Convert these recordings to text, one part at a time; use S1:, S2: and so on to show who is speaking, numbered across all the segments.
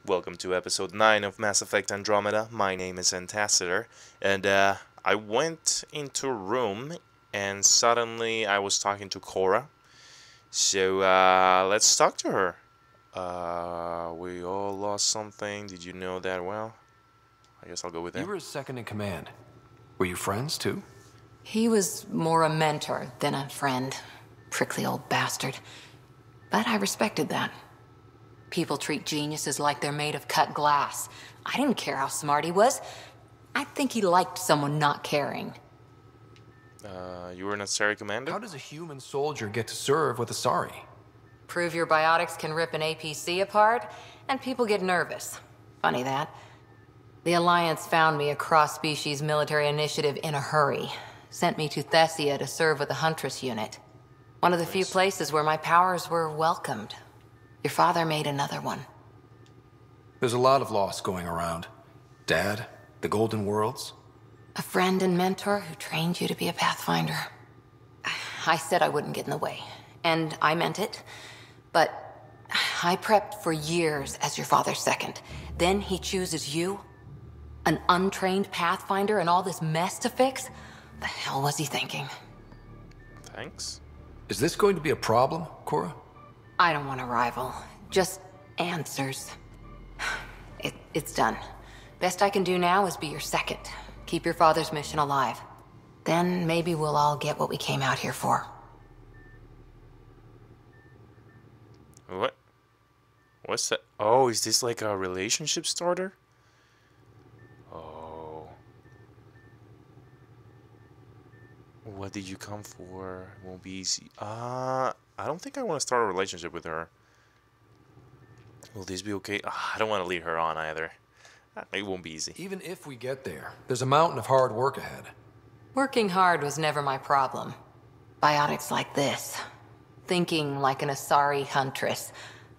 S1: Welcome to episode 9 of Mass Effect Andromeda. My name is Antaciter, and I went into a room and suddenly I was talking to Cora. So let's talk to her. We all lost something. Did you know that? Well, I guess I'll go with that.
S2: You were his second in command. Were you friends too?
S3: He was more a mentor than a friend. Prickly old bastard. But I respected that. People treat geniuses like they're made of cut glass. I didn't care how smart he was. I think he liked someone not caring.
S1: You were an Asari commander?
S2: How does a human soldier get to serve with Asari?
S3: Prove your biotics can rip an APC apart, and people get nervous. Funny that. The Alliance found me a cross-species military initiative in a hurry. Sent me to Thessia to serve with the Huntress unit. One of the few places where my powers were welcomed. Your father made another one.
S2: There's a lot of loss going around. Dad, the Golden Worlds.
S3: A friend and mentor who trained you to be a Pathfinder. I said I wouldn't get in the way, and I meant it. But I prepped for years as your father's second. Then he chooses you? An untrained Pathfinder and all this mess to fix? The hell was he thinking?
S1: Thanks.
S2: Is this going to be a problem, Cora?
S3: I don't want a rival. Just answers. It's done. Best I can do now is be your second. Keep your father's mission alive. Then maybe we'll all get what we came out here for.
S1: What? What's that? Oh, is this like a relationship starter? Oh. What did you come for? Won't be easy. I don't think I want to start a relationship with her. Will this be okay? I don't want to lead her on either. It won't be easy.
S2: Even if we get there, there's a mountain of hard work ahead.
S3: Working hard was never my problem. Biotics like this. Thinking like an Asari huntress.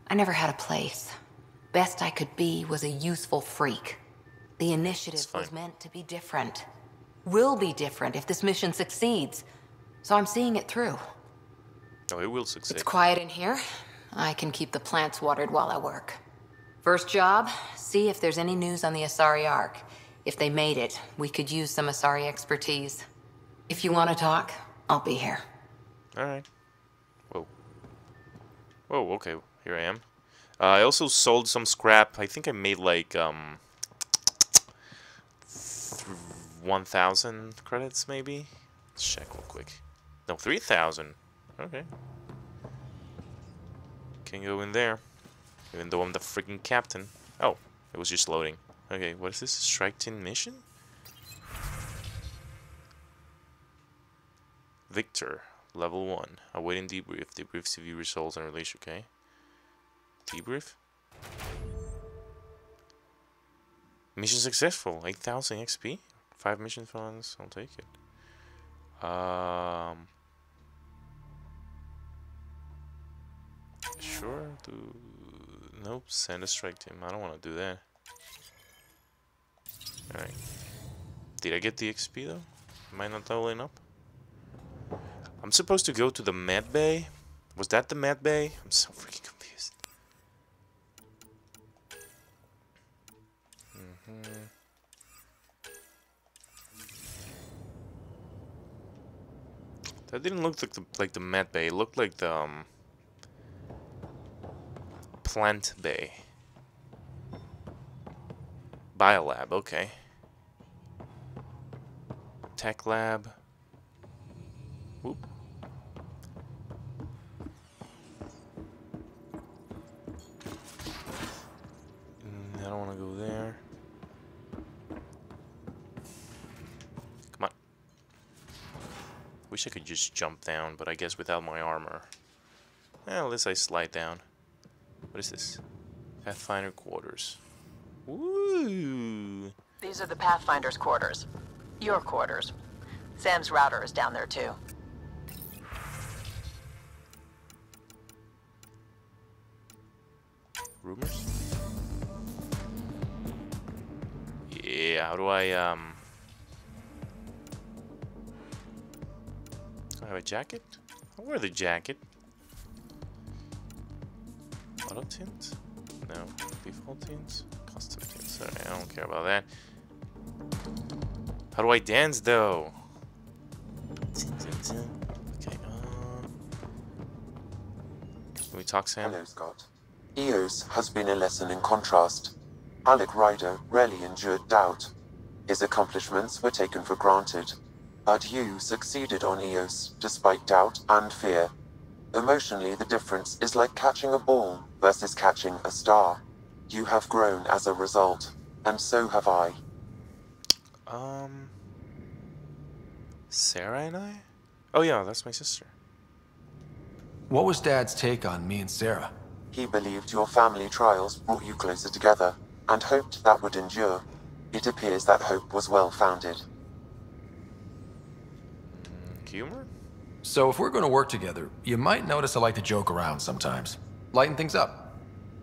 S3: I never had a place. Best I could be was a useful freak. The initiative was meant to be different. Will be different if this mission succeeds. So I'm seeing it through.
S1: Oh, it will succeed.
S3: It's quiet in here. I can keep the plants watered while I work. First job, see if there's any news on the Asari Ark. If they made it, we could use some Asari expertise. If you want to talk, I'll be here.
S1: Alright. Whoa. Whoa, okay. Here I am. I also sold some scrap. I think I made like, 1,000 credits, maybe? Let's check real quick. No, 3,000. Okay. Can go in there. Even though I'm the freaking captain. Oh, it was just loading. Okay, what is this? Strike team mission? Victor, level 1. Awaiting debrief. Debrief CV results and release, okay. Debrief? Mission successful. 8,000 XP. 5 mission funds. I'll take it. Sure. Nope. Send a strike team. I don't want to do that. Alright. Did I get the XP though? Am I not leveling up? I'm supposed to go to the med bay. Was that the med bay? I'm so freaking confused. That didn't look like the med bay. It looked like the plant bay. Biolab, okay. Tech lab. Whoop. I don't want to go there. Come on. Wish I could just jump down, but I guess without my armor. Well, at least I slide down. What is this? Pathfinder quarters. Woo!
S4: These are the Pathfinder's quarters. Your quarters. Sam's router is down there too.
S1: Rumors? Yeah, how do I have a jacket? I'll wear the jacket. Auto tint? No. Default tunes? Custom tunes. Sorry, I don't care about that. How do I dance though? Okay, can we talk, Sam?
S5: Hello, Scott. Eos has been a lesson in contrast. Alec Ryder rarely endured doubt. His accomplishments were taken for granted. But you succeeded on Eos, despite doubt and fear. Emotionally, the difference is like catching a ball versus catching a star. You have grown as a result, and so have I.
S1: Sarah and I? Oh yeah, that's my sister.
S2: What was Dad's take on me and Sarah?
S5: He believed your family trials brought you closer together, and hoped that would endure. It appears that hope was well-founded.
S1: Humor?
S2: So if we're going to work together, you might notice I like to joke around sometimes. Lighten things up.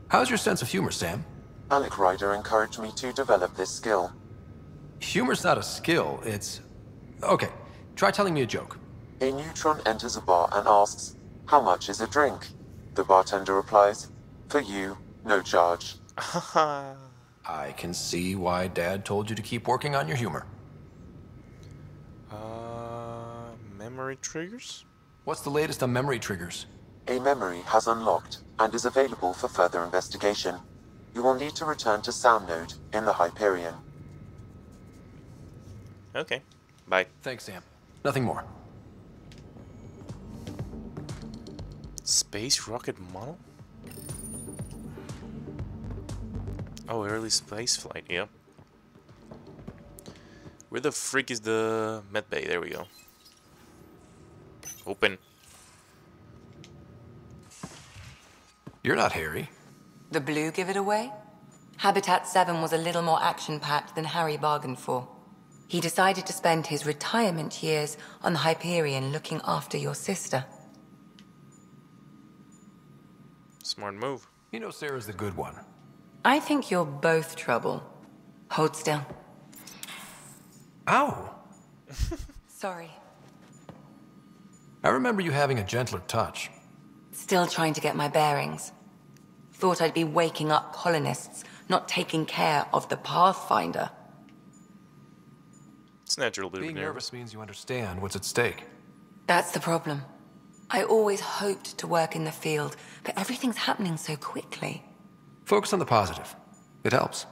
S2: How's your sense of humor, Sam?
S5: Alec Ryder encouraged me to develop this skill.
S2: Humor's not a skill, it's... Okay, try telling me a joke.
S5: A neutron enters a bar and asks, "How much is a drink?" The bartender replies, "For you, no charge."
S2: I can see why Dad told you to keep working on your humor.
S1: Memory triggers?
S2: What's the latest on memory triggers?
S5: A memory has unlocked and is available for further investigation. You will need to return to Sound Node in the Hyperion.
S1: Okay, bye.
S2: Thanks, Sam. Nothing more.
S1: Space rocket model? Oh, early space flight, yep. Where the freak is the med bay? There we go. Open.
S2: You're not Harry.
S3: The blue give it away? Habitat 7 was a little more action-packed than Harry bargained for. He decided to spend his retirement years on the Hyperion looking after your sister.
S1: Smart move.
S2: You know Sarah's the good one.
S3: I think you're both trouble. Hold still.
S2: Ow!
S3: Sorry.
S2: I remember you having a gentler touch.
S3: Still trying to get my bearings. Thought I'd be waking up colonists, not taking care of the Pathfinder.
S1: It's natural to be
S2: Being
S1: nervous.
S2: nervous means you understand what's at stake.
S3: That's the problem. I always hoped to work in the field, but everything's happening so quickly.
S2: Focus on the positive. It helps.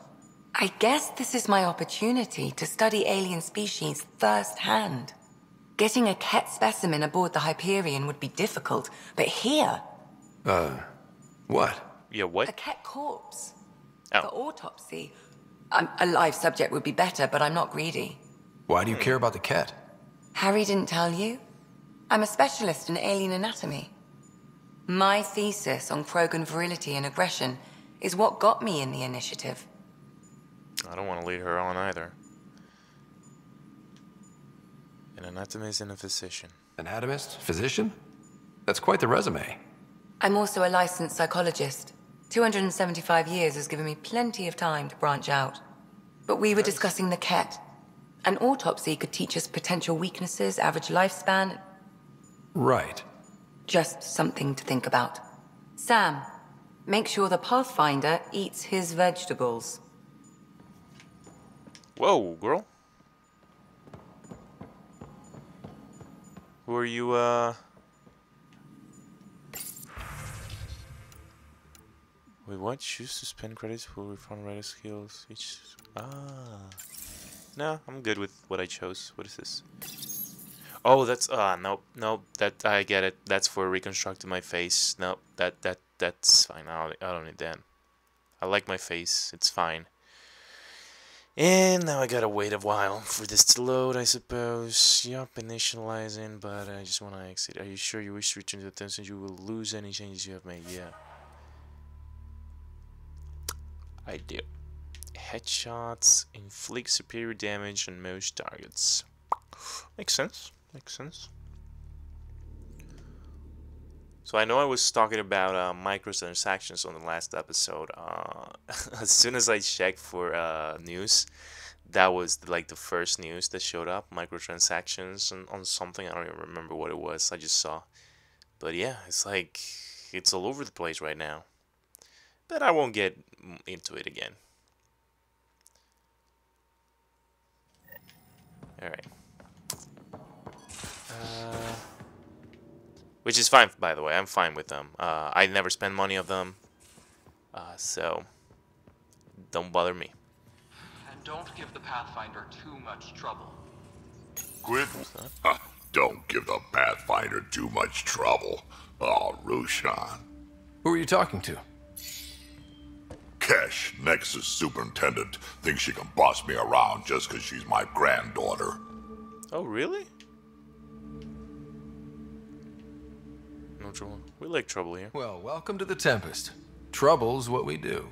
S3: I guess this is my opportunity to study alien species firsthand. Getting a Ket specimen aboard the Hyperion would be difficult, but here,
S2: What?
S1: Yeah,
S3: a
S1: what?
S3: Ket corpse.
S1: Oh.
S3: For autopsy. A live subject would be better, but I'm not greedy.
S2: Why do you care about the cat?
S3: Harry didn't tell you? I'm a specialist in alien anatomy. My thesis on Krogan virility and aggression is what got me in the initiative.
S1: I don't want to lead her on either. An anatomist and a physician.
S2: Anatomist? Physician? That's quite the resume.
S3: I'm also a licensed psychologist. 275 years has given me plenty of time to branch out. But we were discussing the Ket. An autopsy could teach us potential weaknesses, average lifespan.
S2: Right.
S3: Just something to think about. Sam, make sure the Pathfinder eats his vegetables.
S1: Whoa, girl. Who are you, Wait, what? Choose to spend credits for refund writer skills. Each... No, I'm good with what I chose. What is this? Oh, that's... nope. That... I get it. That's for reconstructing my face. Nope. That's fine. I don't need that. I like my face. It's fine. And now I gotta wait a while for this to load, I suppose. Yup, initializing, but I just wanna exit. Are you sure you wish to return to the time since you will lose any changes you have made? Yeah. I do. Headshots inflict superior damage on most targets. Makes sense. Makes sense. So I know I was talking about microtransactions on the last episode. As soon as I checked for news, that was like the first news that showed up. Microtransactions on something. I don't even remember what it was. I just saw. But yeah, it's like it's all over the place right now. Then I won't get into it again. Alright. Which is fine, by the way. I'm fine with them. I never spend money on them. So, don't bother me.
S2: And don't give the Pathfinder too much trouble.
S6: Quit? Don't give the Pathfinder too much trouble. Oh, Roshan.
S2: Who are you talking to?
S6: Kesh, Nexus Superintendent, thinks she can boss me around just because she's my granddaughter.
S1: Oh, really? No trouble. We like trouble here.
S2: Well, welcome to the Tempest. Trouble's what we do.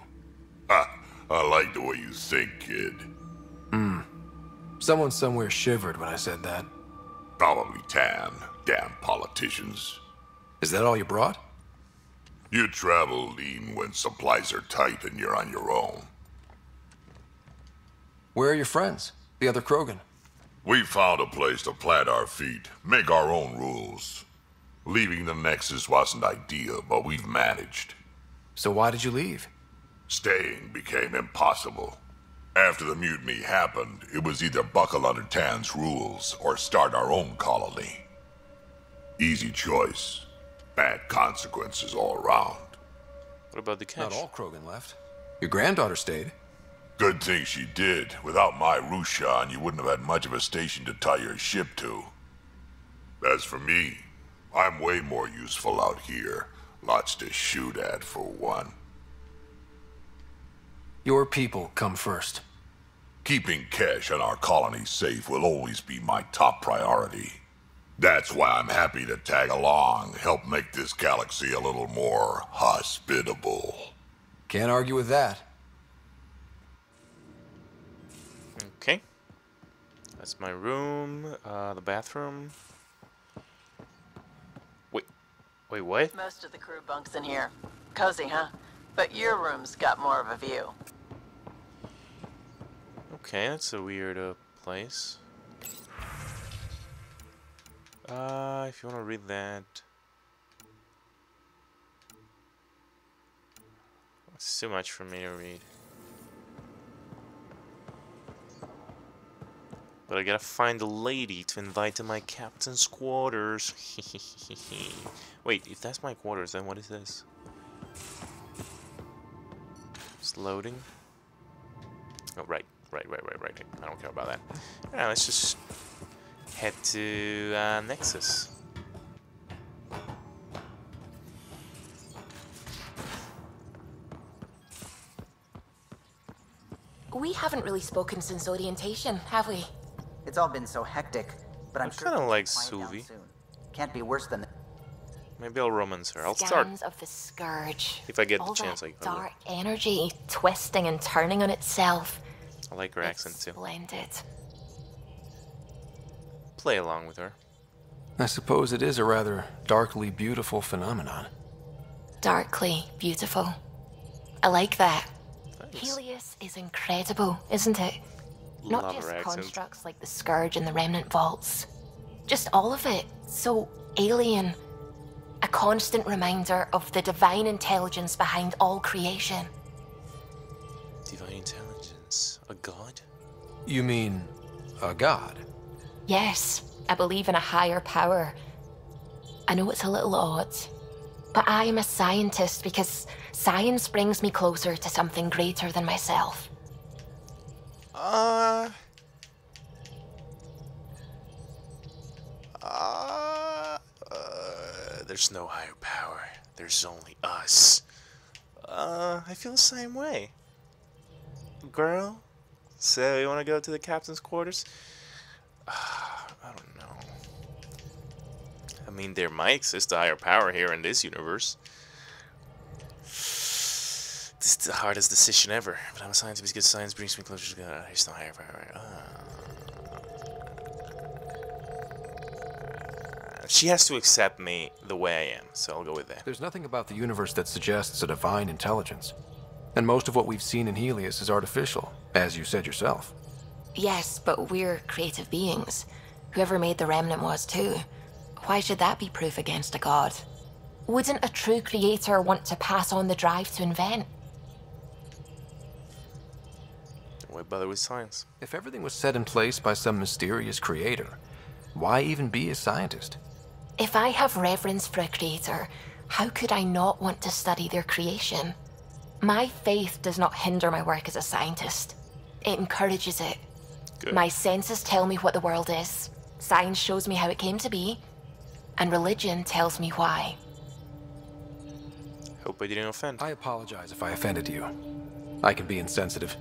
S6: Ha! I like the way you think, kid.
S2: Someone somewhere shivered when I said that.
S6: Probably Tan. Damn politicians.
S2: Is that all you brought?
S6: You travel lean when supplies are tight and you're on your own.
S2: Where are your friends? The other Krogan?
S6: We found a place to plant our feet, make our own rules. Leaving the Nexus wasn't ideal, but we've managed.
S2: So why did you leave?
S6: Staying became impossible. After the mutiny happened, it was either buckle under Tan's rules or start our own colony. Easy choice. Bad consequences all around.
S1: What about the cash?
S2: Not all Krogan left. Your granddaughter stayed.
S6: Good thing she did. Without my Rushan, you wouldn't have had much of a station to tie your ship to. As for me, I'm way more useful out here. Lots to shoot at, for one.
S2: Your people come first.
S6: Keeping Kesh and our colony safe will always be my top priority. That's why I'm happy to tag along, help make this galaxy a little more hospitable.
S2: Can't argue with that.
S1: Okay. That's my room. The bathroom. Wait, what?
S4: Most of the crew bunks in here. Cozy, huh? But your room's got more of a view.
S1: Okay, that's a weird place. If you want to read that. It's too much for me to read. But I gotta find a lady to invite to my captain's quarters. Wait, if that's my quarters, then what is this? It's loading. Oh, right. I don't care about that. Alright, let's just head to Nexus.
S3: We haven't really spoken since orientation, have we?
S7: It's all been so hectic, but I'm sure
S1: kinda
S7: things will
S1: like
S7: quiet down
S1: Suvi.
S7: soon. Can't be worse than
S1: Maybe I'll romance her. I'll start.
S3: Scans of the Scourge.
S1: If I get the
S3: All
S1: chance,
S3: that
S1: I will.
S3: dark energy twisting and turning on itself.
S1: I like her
S3: It's
S1: accent too.
S3: splendid.
S1: Play along with her.
S2: I suppose it is a rather darkly beautiful phenomenon.
S3: Darkly beautiful. I like that.
S1: Thanks.
S3: Helios is incredible, isn't it? Not
S1: Love
S3: just
S1: her accent.
S3: constructs like the Scourge and the Remnant Vaults. Just all of it. So alien. A constant reminder of the divine intelligence behind all creation.
S1: Divine intelligence. A god?
S2: You mean a god?
S3: Yes, I believe in a higher power. I know it's a little odd, but I am a scientist because science brings me closer to something greater than myself.
S1: There's no higher power. There's only us. I feel the same way. Girl? So, you want to go to the captain's quarters? I don't know. I mean, there might exist a higher power here in this universe. This is the hardest decision ever. But I'm a scientist because science brings me closer to God. There's no higher power. She has to accept me the way I am, so I'll go with that.
S2: There's nothing about the universe that suggests a divine intelligence. And most of what we've seen in Helios is artificial, as you said yourself.
S3: Yes, but we're creative beings. Whoever made the Remnant was too. Why should that be proof against a god? Wouldn't a true creator want to pass on the drive to invent?
S1: Why bother with science?
S2: If everything was set in place by some mysterious creator, why even be a scientist?
S8: If I have reverence for a creator, how could I not want to study their creation? My faith does not hinder my work as a scientist. It encourages it.
S1: Good.
S8: My senses tell me what the world is. Science shows me how it came to be. And religion tells me why.
S1: Hope I didn't offend.
S2: I apologize if I offended you. I can be insensitive.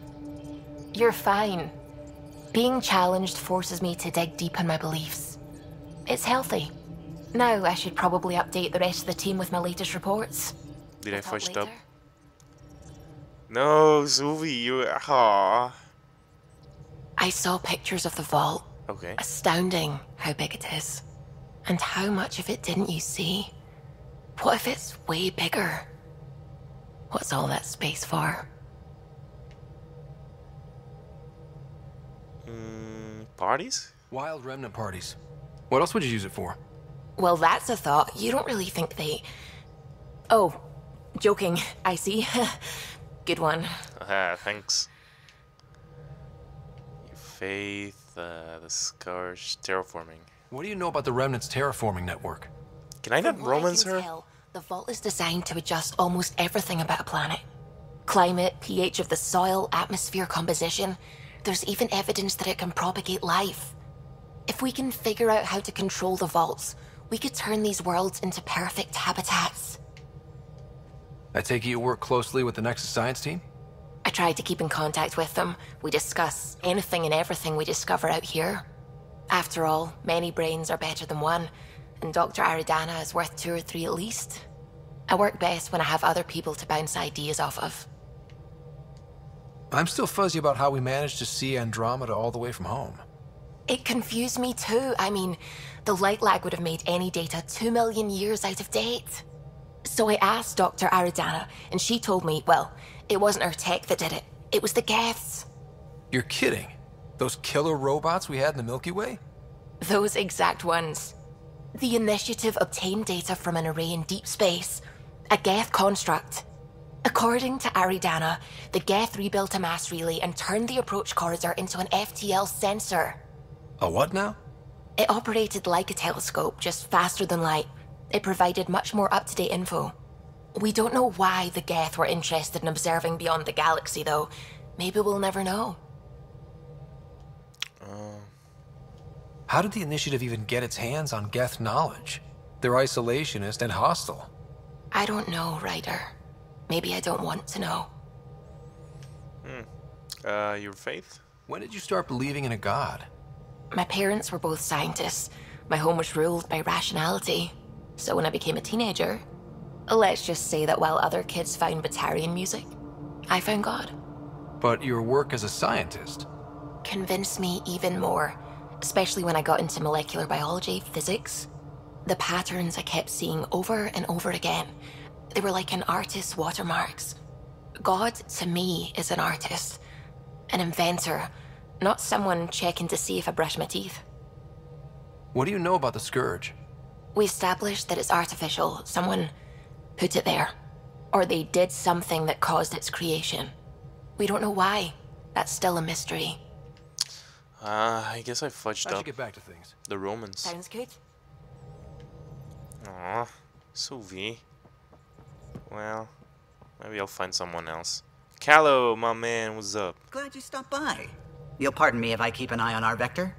S8: You're fine. Being challenged forces me to dig deep in my beliefs. It's healthy. Now I should probably update the rest of the team with my latest reports.
S1: Did I
S8: We'll talk
S1: fudge up?
S8: later.
S1: No, Zuvi, you. Aww.
S8: I saw pictures of the vault.
S1: Okay.
S8: Astounding how big it is. And how much of it didn't you see? What if it's way bigger? What's all that space for?
S1: Parties?
S2: Wild remnant parties. What else would you use it for?
S8: Well, that's a thought. You don't really think they... Oh, joking. I see. Good one.
S1: Thanks. Your faith, the Scourge, terraforming.
S2: What do you know about the remnant's terraforming network?
S1: Can I not
S8: From what I
S1: romance
S8: can
S1: her?
S8: tell, the vault is designed to adjust almost everything about a planet. Climate, pH of the soil, atmosphere composition. There's even evidence that it can propagate life. If we can figure out how to control the vaults, we could turn these worlds into perfect habitats.
S2: I take it you work closely with the Nexus Science team?
S8: I tried to keep in contact with them. We discuss anything and everything we discover out here. After all, many brains are better than one, and Dr. Aridana is worth 2 or 3 at least. I work best when I have other people to bounce ideas off of.
S2: I'm still fuzzy about how we managed to see Andromeda all the way from home.
S8: It confused me too. I mean, the light lag would have made any data 2 million years out of date. So I asked Dr. Aridana, and she told me, well, it wasn't her tech that did it. It was the Geths.
S2: You're kidding. Those killer robots we had in the Milky Way?
S8: Those exact ones. The initiative obtained data from an array in deep space, a Geth construct. According to Aridana, the Geth rebuilt a mass relay and turned the approach corridor into an FTL sensor.
S2: A what now?
S8: It operated like a telescope, just faster than light. It provided much more up-to-date info. We don't know why the Geth were interested in observing beyond the galaxy, though. Maybe we'll never know.
S2: How did the Initiative even get its hands on Geth knowledge? They're isolationist and hostile.
S8: I don't know, Ryder. Maybe I don't want to know.
S1: Your faith?
S2: When did you start believing in a god?
S8: My parents were both scientists. My home was ruled by rationality. So when I became a teenager, let's just say that while other kids found Batarian music, I found God.
S2: But your work as a scientist?
S8: Convinced me even more, especially when I got into molecular biology, physics. The patterns I kept seeing over and over again, they were like an artist's watermarks. God, to me, is an artist, an inventor, not someone checking to see if I brush my teeth.
S2: What do you know about the Scourge?
S8: We established that it's artificial. Someone put it there. Or they did something that caused its creation. We don't know why. That's still a mystery.
S1: I guess I fudged
S2: I should
S1: up
S2: get back to things.
S1: the Romans.
S8: Sounds good.
S1: Aw, Suvi. Well, maybe I'll find someone else. Callow, my man, what's up?
S7: Glad you stopped by. You'll pardon me if I keep an eye on our vector?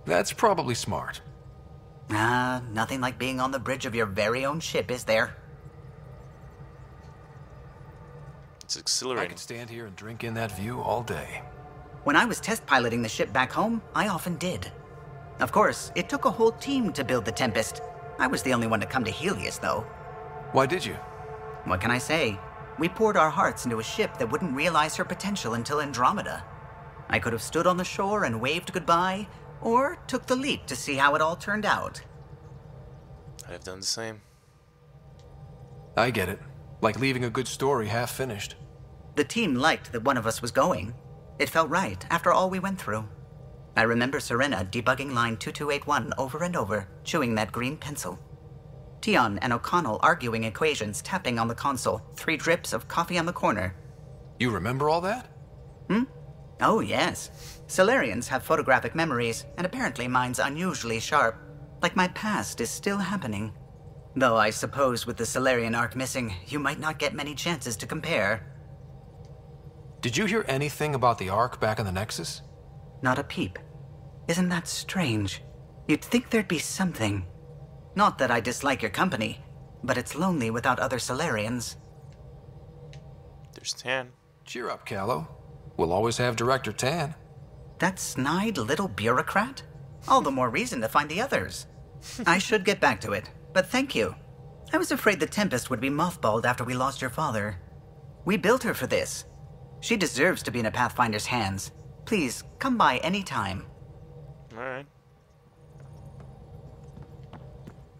S2: That's probably smart.
S7: Nothing like being on the bridge of your very own ship, is there?
S1: It's
S2: I
S1: exhilarating.
S2: could stand here and drink in that view all day.
S7: When I was test piloting the ship back home, I often did. Of course, it took a whole team to build the Tempest. I was the only one to come to Helios, though.
S2: Why did you?
S7: What can I say? We poured our hearts into a ship that wouldn't realize her potential until Andromeda. I could have stood on the shore and waved goodbye, or took the leap to see how it all turned out.
S1: I'd have done the same.
S2: I get it. Like leaving a good story half finished.
S7: The team liked that one of us was going. It felt right after all we went through. I remember Serena debugging line 2281 over and over, chewing that green pencil. Tion and O'Connell arguing equations, tapping on the console, 3 drips of coffee on the corner.
S2: You remember all that?
S7: Oh, yes. Solarians have photographic memories, and apparently mine's unusually sharp. Like my past is still happening. Though I suppose with the Solarian arc missing, you might not get many chances to compare.
S2: Did you hear anything about the Ark back in the Nexus?
S7: Not a peep. Isn't that strange? You'd think there'd be something. Not that I dislike your company, but it's lonely without other Solarians.
S1: There's Tan.
S2: Cheer up, Callow. We'll always have Director Tan.
S7: That snide little bureaucrat? All the more reason to find the others. I should get back to it, but thank you. I was afraid the Tempest would be mothballed after we lost your father. We built her for this. She deserves to be in a Pathfinder's hands. Please, come by any time.
S1: Alright.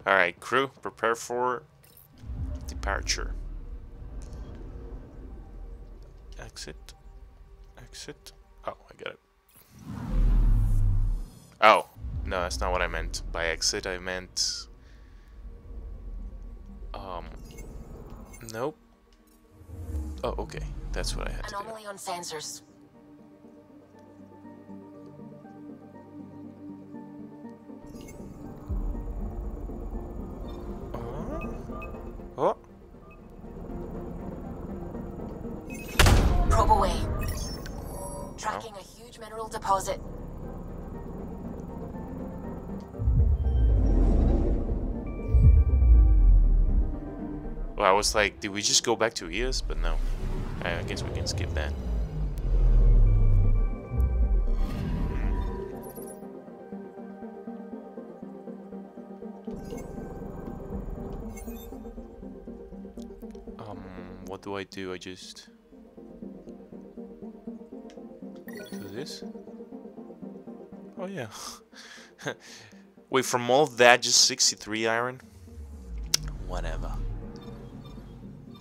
S1: Alright, crew, prepare for departure. Exit. Exit. Oh, I get it. Oh, no, that's not what I meant by exit. I meant... Nope. Oh, okay. That's what I had to do.
S8: Anomaly on sensors.
S1: Oh.
S8: Probe away. Tracking a huge mineral deposit.
S1: Well, I was like, did we just go back to EOS? But no. I guess we can skip that. What do I do? I just do this? Oh yeah. Wait, from all that, just 63 iron? Whatever.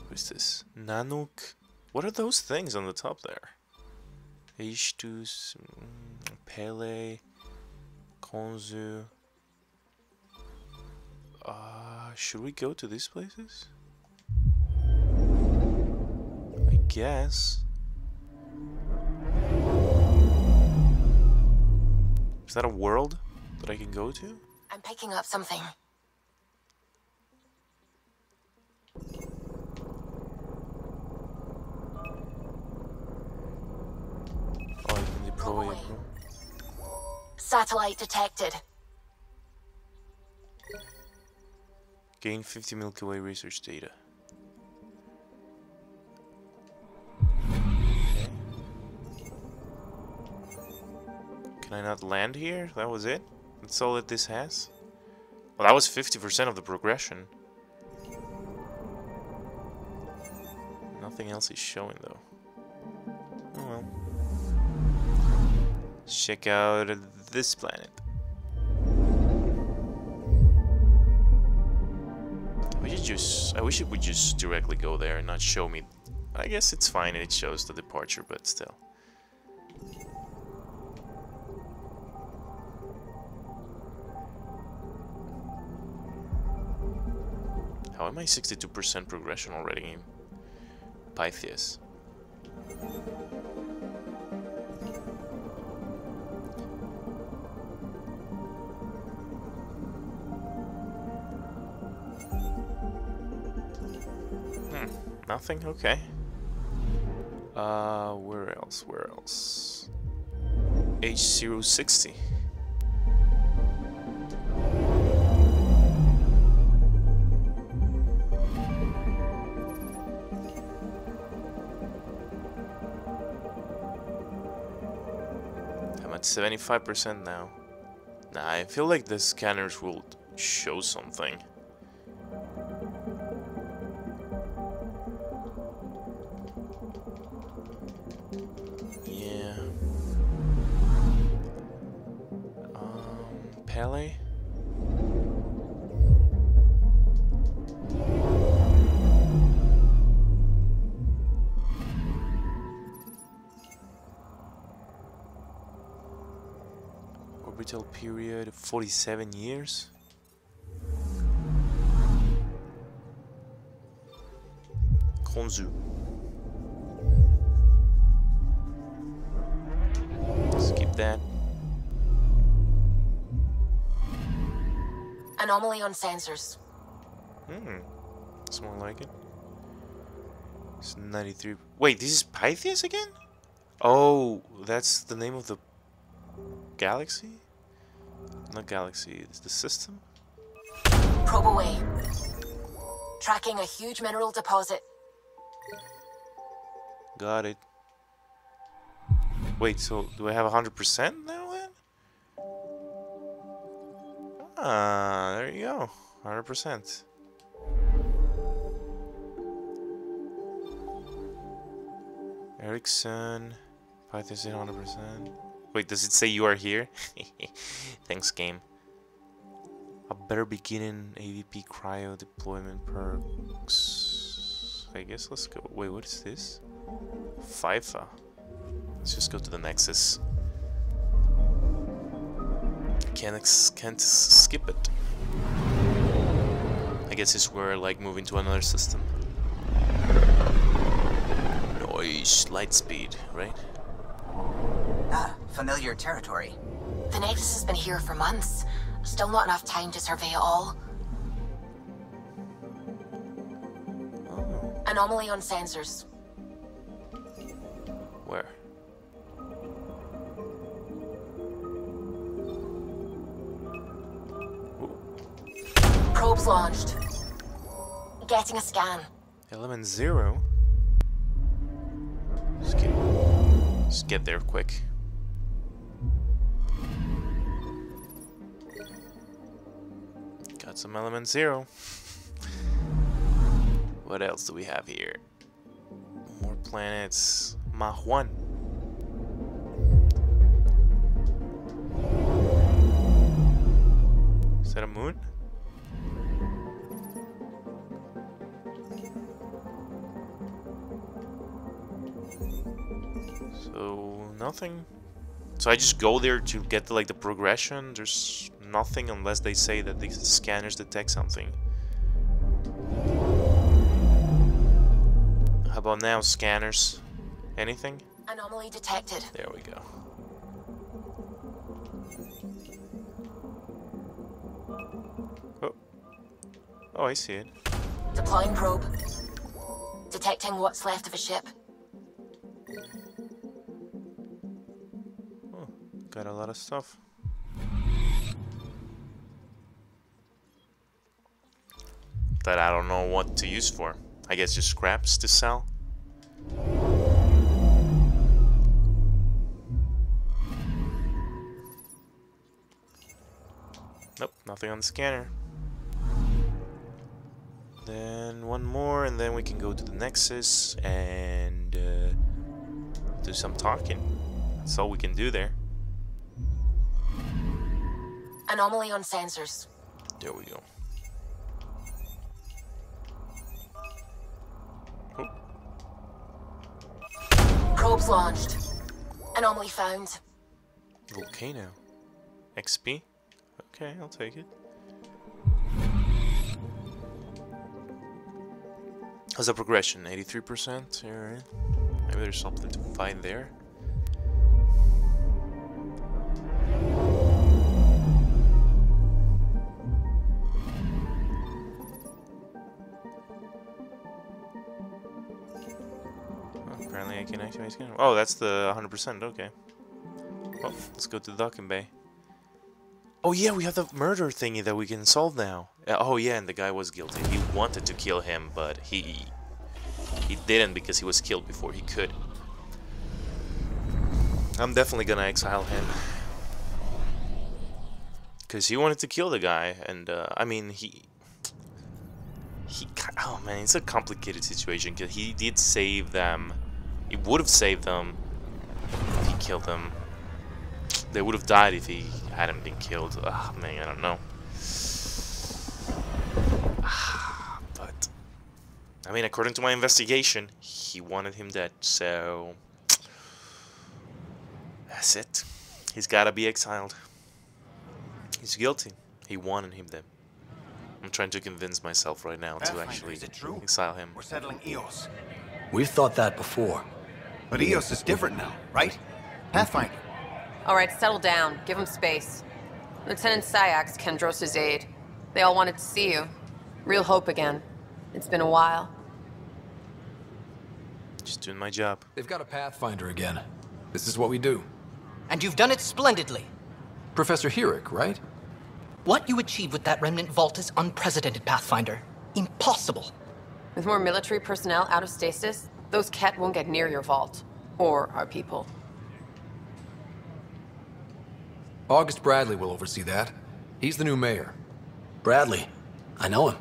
S1: Who's this? Nanook? What are those things on the top there? H2, Pele, Konzu. Should we go to these places? I guess. Is that a world that I can go to?
S8: I'm picking up something.
S1: Oh, I can deploy it.
S8: Satellite detected.
S1: Gain 50 Milky Way research data. Can I not land here? That was it? That's all that this has? Well, that was 50% of the progression. Nothing else is showing though. Oh well. Let's check out this planet. I wish it would just directly go there and not show me. I guess it's fine and it shows the departure, but still. How am I 62% progression already in Pythias? Nothing? Okay. Where else? Where else? H060. I'm at 75% now. Nah, I feel like the scanners will show something. Yeah. Pele? Orbital period 47 years. Konzu. that.
S8: Anomaly on sensors.
S1: It's more like it. It's 93. Wait, this is Pythias again? Oh, that's the name of the galaxy? Not galaxy, it's the system?
S8: Probe away. Tracking a huge mineral deposit.
S1: Got it. Wait, so do I have 100% now then? Ah, there you go. 100%. Ericsson. Python's 100%. Wait, does it say you are here? Thanks, game. A better beginning AVP cryo deployment perks. I guess let's go. Wait, what is this? FIFA. Let's just go to the Nexus. Can't skip it. I guess it's where like moving to another system. Noise, light speed, right?
S7: Ah, familiar territory.
S8: The Nexus has been here for months. Still not enough time to survey it all.
S1: Oh.
S8: Anomaly on sensors.
S1: Where? Ooh.
S8: Probes launched. Getting a scan.
S1: Element 0? Just get there quick. Got some element 0. What else do we have here? More planets. Mach 1. Is that a moon? So nothing. So I just go there to get the progression. There's nothing unless they say that these scanners detect something. How about now, scanners? Anything?
S8: Anomaly detected.
S1: There we go. Oh. Oh, I see it.
S8: Deploying probe. Detecting what's left of a ship.
S1: Oh, got a lot of stuff. That I don't know what to use for. I guess just scraps to sell. Nope, nothing on the scanner. Then one more, and then we can go to the Nexus and do some talking. That's all we can do there.
S8: Anomaly on sensors.
S1: There we go. Oh.
S8: Probes launched. Anomaly found.
S1: Volcano. XP? Okay, I'll take it. How's the progression? 83%? Alright. Maybe there's something to find there. Oh, apparently I can activate scanner. Oh, that's the 100%, okay. Well, let's go to the docking bay. Oh yeah, we have the murder thingy that we can solve now. Oh yeah, and the guy was guilty. He wanted to kill him, but he didn't because he was killed before he could. I'm definitely gonna exile him. Because he wanted to kill the guy, and I mean, oh man, it's a complicated situation, because he did save them. He would have saved them if he killed them. They would have died if he hadn't been killed. Ah, man, I don't know. But, I mean, according to my investigation, he wanted him dead, so that's it. He's gotta be exiled. He's guilty. He wanted him dead. I'm trying to convince myself right now to actually exile him.
S9: We're settling EOS.
S2: We've thought that before.
S9: But EOS is different now, right? Pathfinder. All right, settle down. Give him space. Lieutenant Syak's Kendros' aide. They all wanted to see you. Real hope again. It's been a while.
S1: Just doing my job.
S2: They've got a Pathfinder again. This is what we do.
S10: And you've done it splendidly.
S2: Professor Herrick, right?
S10: What you achieved with that remnant vault is unprecedented, Pathfinder. Impossible.
S9: With more military personnel out of stasis, those Ket won't get near your vault. Or our people.
S2: August Bradley will oversee that. He's the new mayor.
S11: Bradley. I know him.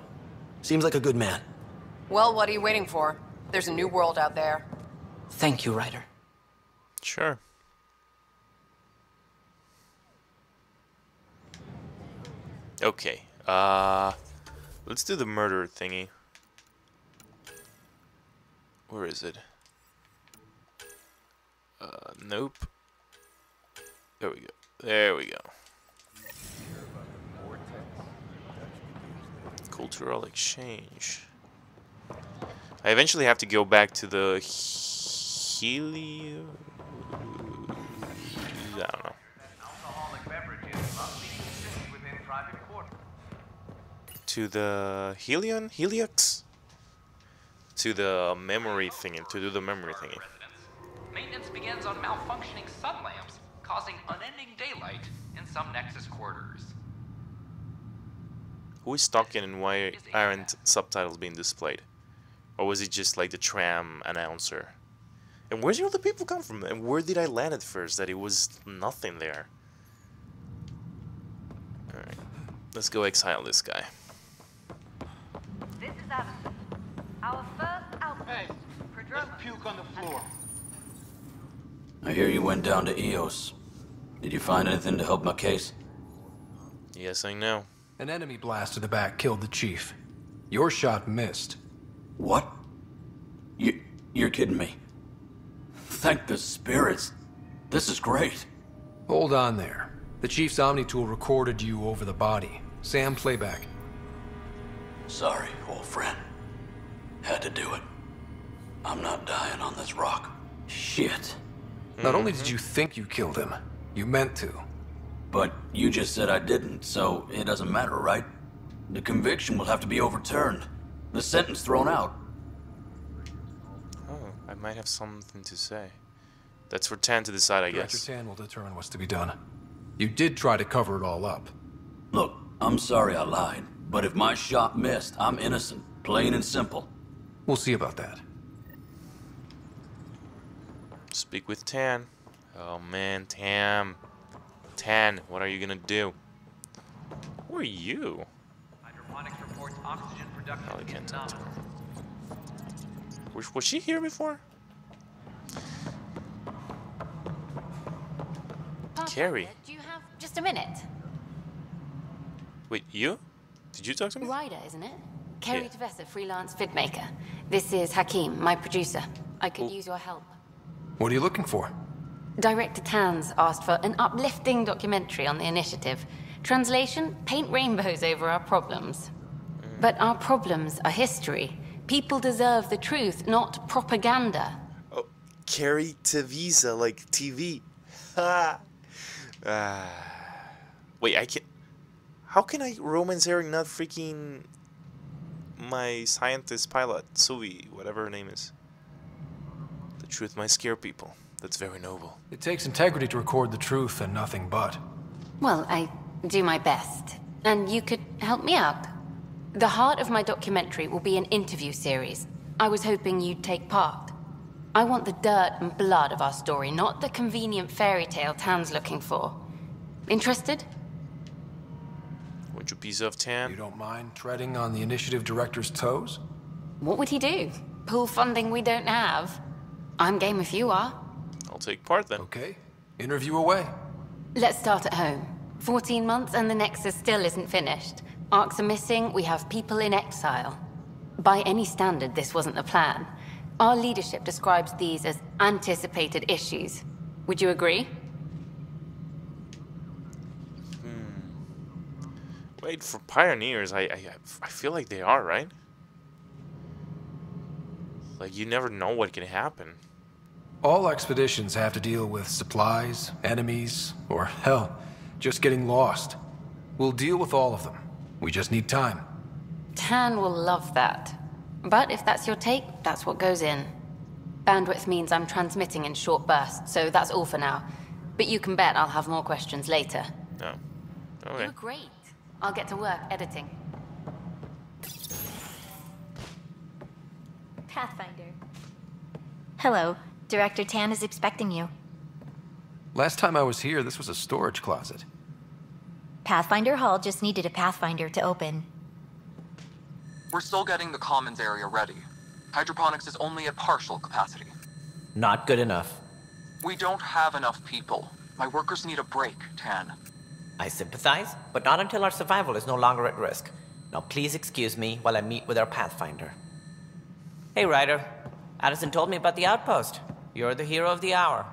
S11: Seems like a good man.
S9: Well, what are you waiting for? There's a new world out there.
S10: Thank you, Ryder.
S1: Sure. Okay. Let's do the murder thingy. Where is it? Nope. There we go. There we go. Cultural exchange. I eventually have to go back to the Helio. I don't know. To the Heliox? To the memory thingy. To do the memory thingy.
S12: Maintenance begins on malfunctioning sun lamps, causing unending daylight in some Nexus quarters.
S1: Who is talking and why aren't subtitles being displayed? Or was it just like the tram announcer? And where did all the people come from? And where did I land at first? That it was nothing there. Alright. Let's go exile this guy.
S13: This is Allison. Our first outpost. Hey, let's puke on the floor.
S11: I hear you went down to EOS. Did you find anything to help my case?
S1: Yes, I know.
S2: An enemy blast to the back killed the chief. Your shot missed.
S11: What? You're kidding me. Thank the spirits. This is great.
S2: Hold on there. The chief's Omni tool recorded you over the body. Sam, playback.
S11: Sorry, old friend. Had to do it. I'm not dying on this rock. Shit.
S2: Not only did you think you killed him, you meant to.
S11: But you just said I didn't, so it doesn't matter, right? The conviction will have to be overturned. The sentence thrown out.
S1: Oh, I might have something to say. That's for Tan to decide, I guess.
S2: Director Tan will determine what's to be done. You did try to cover it all up.
S11: Look, I'm sorry I lied, but if my shot missed, I'm innocent. Plain and simple.
S2: We'll see about that.
S1: Speak with Tan. Oh man, Tan, what are you gonna do? Who are you?
S12: Hydroponics reports oxygen production
S1: Probably can't
S12: is
S1: talk to her.
S12: nominal.
S1: Was she here before? Carrie.
S3: Do you have just a minute?
S1: Wait, you? Did you talk to me?
S3: Ryder, isn't it? Carrie
S1: Yeah.
S3: Tavessa, freelance vidmaker. This is Hakim, my producer. I could use your help.
S2: What are you looking for?
S3: Director Tan's asked for an uplifting documentary on the initiative. Translation, paint rainbows over our problems. But our problems are history. People deserve the truth, not propaganda.
S1: Oh, Carrie Tavisa, like TV. Ha! Wait, I can't... How can I romance Eric, not freaking... my scientist pilot, Suvi, whatever her name is? The truth might scare people. That's very noble.
S2: It takes integrity to record the truth and nothing but.
S3: Well, I do my best. And you could help me out. The heart of my documentary will be an interview series. I was hoping you'd take part. I want the dirt and blood of our story, not the convenient fairy tale Tan's looking for. Interested?
S1: Want you piece of Tan?
S2: You don't mind treading on the initiative director's toes?
S3: What would he do? Pool funding we don't have? I'm game if you are.
S1: I'll take part then.
S2: Okay. Interview away.
S3: Let's start at home. 14 months and the Nexus still isn't finished. Arcs are missing, we have people in exile. By any standard, this wasn't the plan. Our leadership describes these as anticipated issues. Would you agree?
S1: Wait, for pioneers, I feel like they are, right? Like, you never know what can happen.
S2: All expeditions have to deal with supplies, enemies, or hell, just getting lost. We'll deal with all of them. We just need time.
S14: Tan will love that. But if that's your take, that's what goes in. Bandwidth means I'm transmitting in short bursts, so that's all for now. But you can bet I'll have more questions later.
S1: No. Okay.
S14: You were great. I'll get to work editing.
S15: Pathfinder. Hello. Director Tan is expecting you.
S2: Last time I was here, this was a storage closet.
S15: Pathfinder Hall just needed a Pathfinder to open.
S16: We're still getting the commons area ready. Hydroponics is only at partial capacity.
S17: Not good enough.
S16: We don't have enough people. My workers need a break, Tan.
S17: I sympathize, but not until our survival is no longer at risk. Now please excuse me while I meet with our Pathfinder. Hey, Ryder. Addison told me about the outpost. You're the hero of the hour.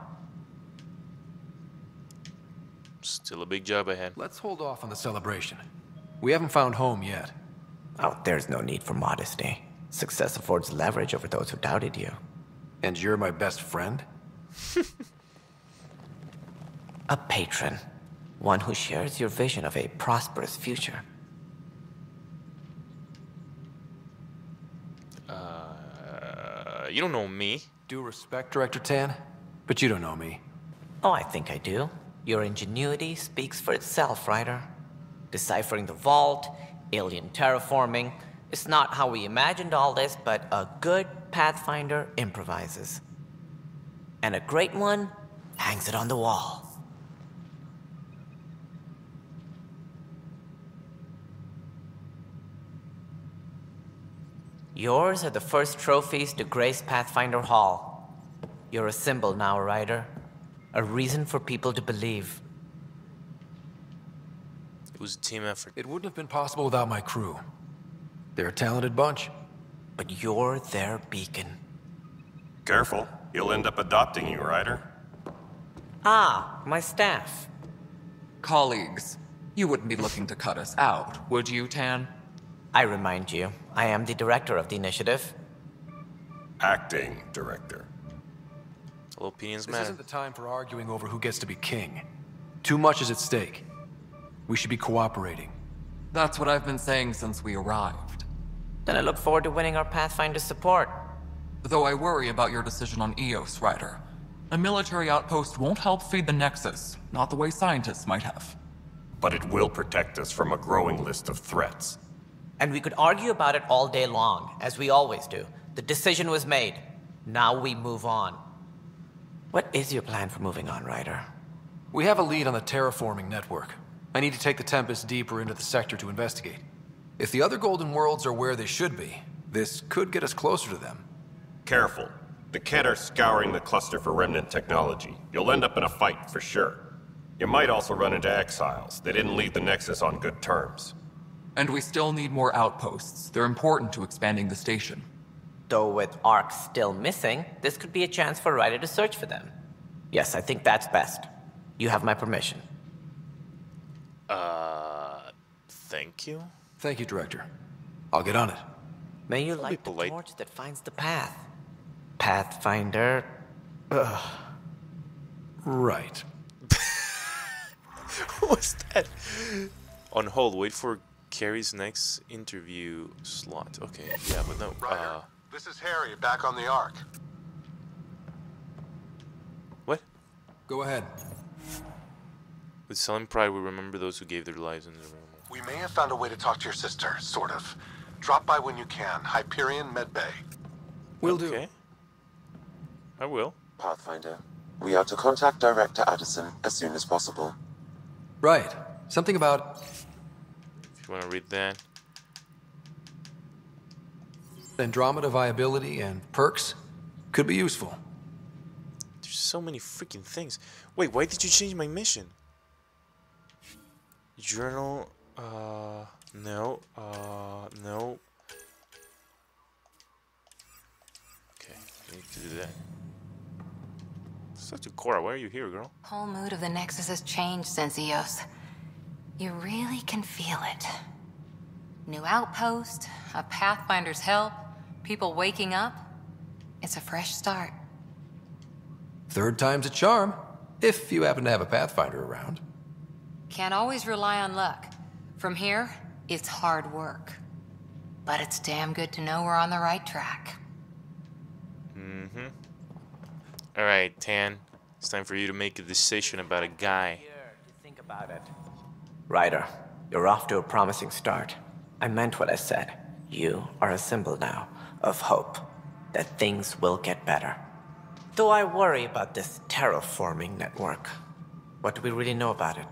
S1: Still a big job ahead.
S2: Let's hold off on the celebration. We haven't found home yet.
S17: Oh, there's no need for modesty. Success affords leverage over those who doubted you.
S2: And you're my best friend?
S17: A patron. One who shares your vision of a prosperous future.
S1: You don't know me.
S2: Due respect, Director Tan, but you don't know me.
S17: Oh, I think I do. Your ingenuity speaks for itself, Ryder. Deciphering the vault, alien terraforming. It's not how we imagined all this, but a good Pathfinder improvises. And a great one hangs it on the wall. Yours are the first trophies to grace Pathfinder Hall. You're a symbol now, Ryder. A reason for people to believe.
S1: It was a team effort.
S2: It wouldn't have been possible without my crew. They're a talented bunch.
S17: But you're their beacon.
S18: Careful. He'll end up adopting you, Ryder.
S17: Ah, my staff.
S16: Colleagues, you wouldn't be looking to cut us out, would you, Tan?
S17: I remind you, I am the director of the initiative.
S18: Acting director.
S1: All opinions
S2: This
S1: matter.
S2: isn't the time for arguing over who gets to be king. Too much is at stake. We should be cooperating.
S16: That's what I've been saying since we arrived.
S17: Then I look forward to winning our Pathfinder support.
S16: Though I worry about your decision on Eos, Ryder. A military outpost won't help feed the Nexus, not the way scientists might have.
S18: But it will protect us from a growing list of threats.
S17: And we could argue about it all day long, as we always do. The decision was made. Now we move on. What is your plan for moving on, Ryder?
S2: We have a lead on the terraforming network. I need to take the Tempest deeper into the sector to investigate. If the other Golden Worlds are where they should be, this could get us closer to them.
S18: Careful. The Kett are scouring the cluster for remnant technology. You'll end up in a fight, for sure. You might also run into exiles. They didn't leave the Nexus on good terms.
S16: And we still need more outposts. They're important to expanding the station.
S17: Though with Ark still missing, this could be a chance for Ryder to search for them. Yes, I think that's best. You have my permission.
S1: Thank you?
S2: Thank you, Director. I'll get on it.
S17: May you light the torch that finds the path. Pathfinder. Ugh.
S2: Right.
S1: What was that? On hold, wait for Carrie's next interview slot. Okay, yeah, but no.
S19: Ryder, this is Harry, back on the Ark.
S1: What?
S2: Go ahead.
S1: With solemn pride, we remember those who gave their lives in the room.
S19: We may have found a way to talk to your sister, sort of. Drop by when you can. Hyperion Medbay.
S2: Will do.
S1: Okay. I will.
S5: Pathfinder, we are to contact Director Addison as soon as possible.
S2: Right. Something about...
S1: If you want to read that.
S2: Andromeda viability and perks could be useful.
S1: There's so many freaking things. Wait, why did you change my mission? Journal, no, no. Okay, I need to do that. Such a Cora, why are you here, girl?
S3: Whole mood of the Nexus has changed since Eos. You really can feel it. New outpost, a Pathfinder's help, people waking up. It's a fresh start.
S2: Third time's a charm, if you happen to have a Pathfinder around.
S3: Can't always rely on luck. From here, it's hard work. But it's damn good to know we're on the right track.
S1: Mm-hmm. Alright, Tan. It's time for you to make a decision about a guy.
S17: Think about it. Ryder, you're off to a promising start. I meant what I said. You are a symbol now of hope that things will get better. Though I worry about this terraforming network. What do we really know about it?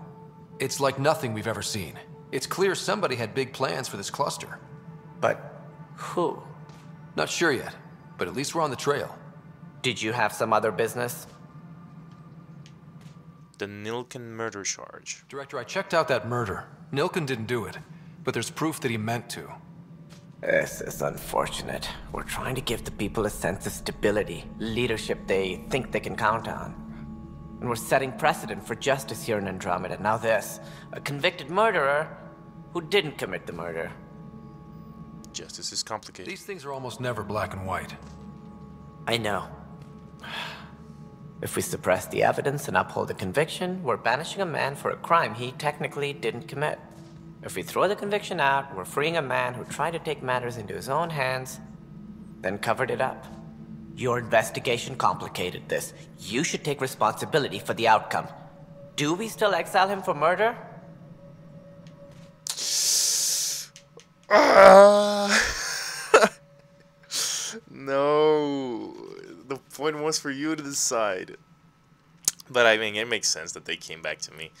S2: It's like nothing we've ever seen. It's clear somebody had big plans for this cluster.
S17: But who?
S2: Not sure yet, but at least we're on the trail.
S17: Did you have some other business?
S1: The Nilken murder charge.
S2: Director, I checked out that murder. Nilken didn't do it, but there's proof that he meant to.
S17: This is unfortunate. We're trying to give the people a sense of stability, leadership they think they can count on. And we're setting precedent for justice here in Andromeda. Now this, a convicted murderer who didn't commit the murder.
S1: Justice is complicated.
S2: These things are almost never black and white.
S17: I know. If we suppress the evidence and uphold the conviction, we're banishing a man for a crime he technically didn't commit. If we throw the conviction out, we're freeing a man who tried to take matters into his own hands, then covered it up. Your investigation complicated this. You should take responsibility for the outcome. Do we still exile him for murder?
S1: No. The point was for you to decide. But I mean, it makes sense that they came back to me.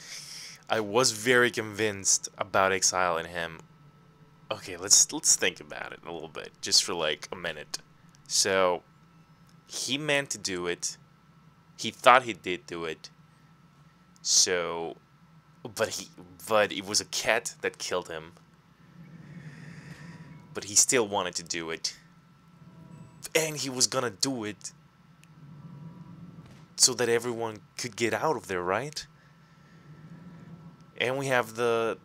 S1: I was very convinced about exiling him. Okay, let's think about it a little bit, just for like a minute. So, he meant to do it. He thought he did do it. So, but it was a cat that killed him. But he still wanted to do it. And he was gonna do it so that everyone could get out of there, right? And we have the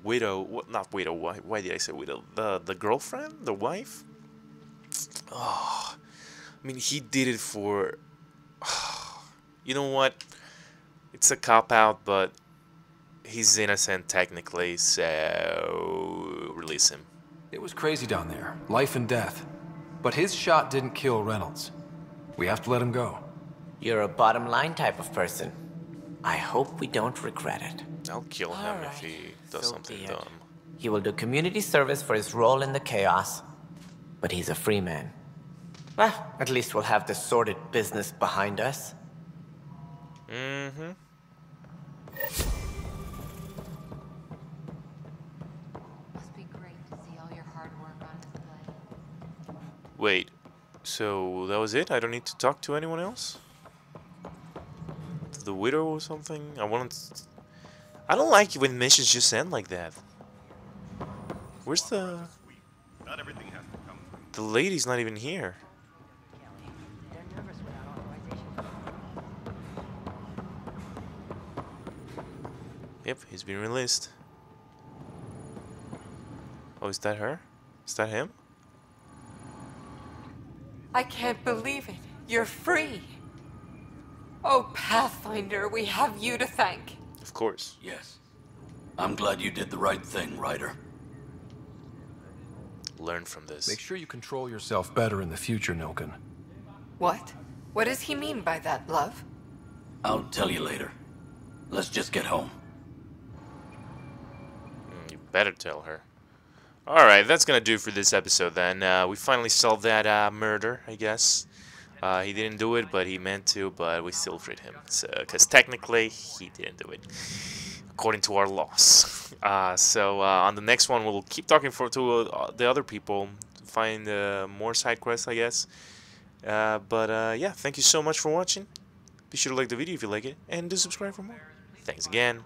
S1: widow, not widow, why did I say widow? The girlfriend, the wife? Oh, I mean, he did it for, you know what? It's a cop-out, but he's innocent technically, so release him.
S2: It was crazy down there, life and death. But his shot didn't kill Reynolds. We have to let him go.
S17: You're a bottom line type of person. I hope we don't regret it.
S1: I'll kill him if he does something dumb.
S17: He will do community service for his role in the chaos, but he's a free man. Well, at least we'll have the sordid business behind us.
S1: Mm-hmm.
S3: Must be great to see all your hard work on display.
S1: Wait, so that was it? I don't need to talk to anyone else? To the widow or something? I don't like it when missions just end like that. Where's the... The lady's not even here. Yep, he's been released. Oh, is that her? Is that him?
S9: I can't believe it. You're free. Oh, Pathfinder, we have you to thank.
S1: Of course.
S11: Yes. I'm glad you did the right thing, Ryder.
S1: Learn from this.
S2: Make sure you control yourself better in the future, Nilken.
S9: What? What does he mean by that, love?
S11: I'll tell you later. Let's just get home.
S1: You better tell her. Alright, that's gonna do for this episode then. We finally solved that murder, I guess. He didn't do it, but he meant to, but we still freed him. So, because technically, he didn't do it, according to our laws. On the next one, we'll keep talking to the other people, find more side quests, I guess. Yeah, thank you so much for watching. Be sure to like the video if you like it, and do subscribe for more. Thanks again.